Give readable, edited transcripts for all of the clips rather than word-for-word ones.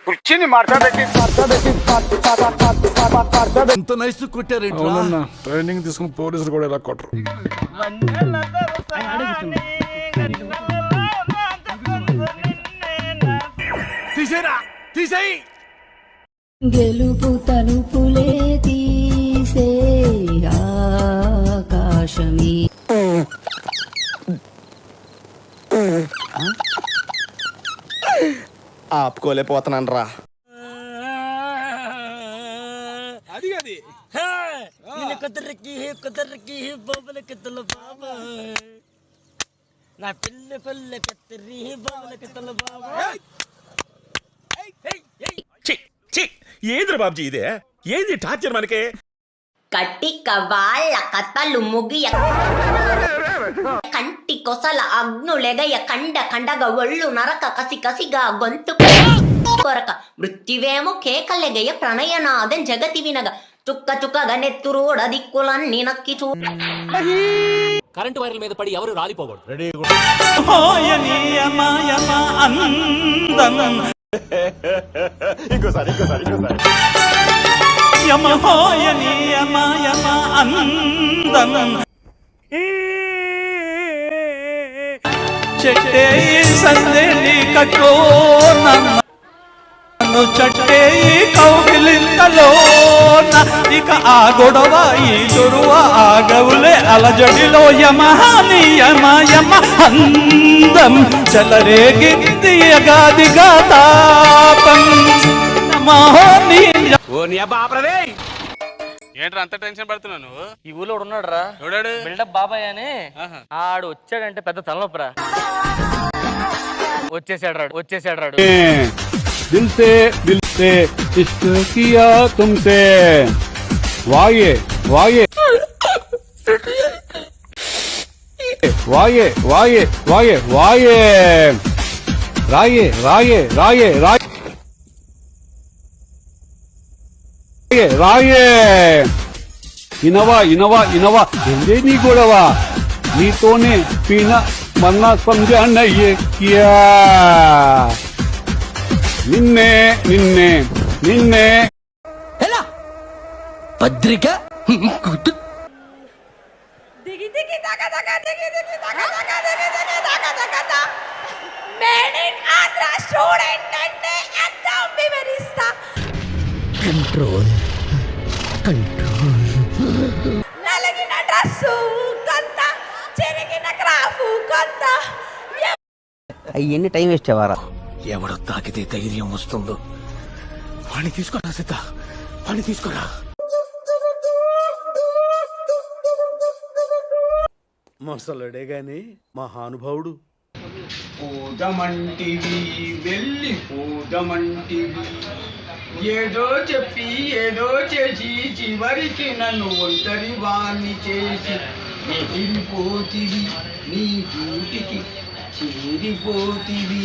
కుర్చీని ఎంత nice కొట్టారేంటి? Training తీసుకుని పోలీసులు కూడా ఇలా కొట్టరు. తీసేరా, తీసేయి. గెలుపు తలుపులే తీసే ఆకాశమే. ఆపుకోలేకపోతున్నాను రా. కుదరికి బాబుల కిత్తల బాబా నా పిల్ల పిల్ల కత్తిరి బాబుల కిత్తల బాబా. ఏంద్ర బాబ్జీ ఇదే? ఏంది టార్చర్ మనకి? కట్టిక వాళ్ళ కథలు ముగియ కంటి కొసల అగ్నులెగయ కండ కండగ ఒళ్ళు నరక కసి కసిగా గొంతు కొరక మృత్యువేమో కేకలెగయ ప్రణయనాదం జగతి వినగ చుక్క చుక్కగా నెత్తురోడ దిక్కులన్నీ నక్కి చూ. కరెంటు వైర్ల మీద పడి ఎవరు రాలిపోకూడదు. రెడీ ఇంకోసారి చెట్టే సందేని కట్టో నన్ను చట్టే కౌగిలింతలో ఇక ఆ గొడవ ఈ దొరువ ఆ గవులే అలజడిలో యమహాని యమ యమ అందం చెలరేగింది అగాదిగా తాపం నమోని. ఓ నీ అబ్బా ఆపరదే. ఏంట్రా అంత టెన్షన్ పడుతున్నావు నువ్వు? ఈ ఊళ్ళో ఉన్నాడు రా, ఎవడాడు? బిల్డప్ బాబాయ్ అని. ఆడు వచ్చాడంటే పెద్ద తలనొప్పరా. వచ్చేసాడు రాడు. दिल से इश्क किया तुमसे वाये वाये वाये वाये वाये वाये राये राये राये राये राये इनवा इनवा इनवा हिंदी नी गोड़वा नी तो ने पीना मरना समझा नहीं किया నిన్నే నిన్నే నిన్నే పత్రిక దిగి దిగి దగ దగ దిగి దిగి దగ దగ దిగి దిగి దగ దగ the. Made in Andhra student అంటే అర్థం వివరిస్తా. కంట్రోల్ నలిగిన డ్రెస్సు కొంత, చెరిగిన క్రాఫు కొంత. అయ్యన్ని టైం వేస్ట్ అవ్వరా. ఎవడో తాకితే ధైర్యం వస్తుందో వాణ్ణి తీసుకోరా సీత, వాణ్ణి తీసుకోరా. మొసలుడే గాని మహానుభావుడు. పూదమంటివి వెళ్ళి పూదమంటివి, ఏదో చెప్పి ఏదో చేసి చివరికి నన్ను ఒంటరి వాణ్ణి చేసి ఎగిరిపోతివి, నీ గూటికి చేరిపోతివి.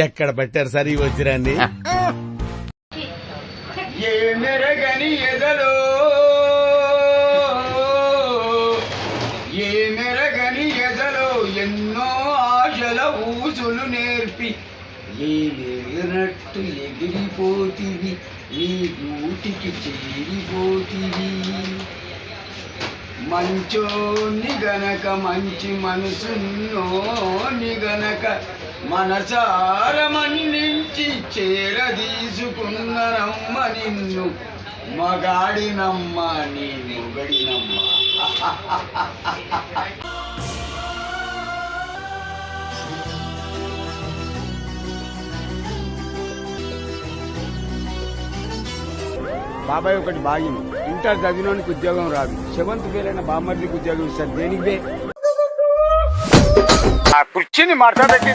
ఎక్కడ పెట్టారు సార్ ఈ వజ్రాన్ని? ఏ మెరగని ఎదలో ఎన్నో ఆశల ఊసులు నేర్పి ఏ వేగినట్టు ఎగిరిపోతివి, నీ గూటికి చేరిపోతివి. మంచోని గనక మంచి మనసున్నోని గనక మనసార మన్నించి చేరదీసుకున్ననమ్మ నిన్ను, మగాడినమ్మ నీ మొగడినమ్మ. బాబాయ్ ఒకటి బాగింది, ఇంటర్ చదివినోనికి ఉద్యోగం రాదు, సెవెంత్ ఫెయిల్ అయిన బామ్మర్దికి ఉద్యోగం ఇస్తారు. దేనికి బే? కుర్చీని మార్చబెట్టి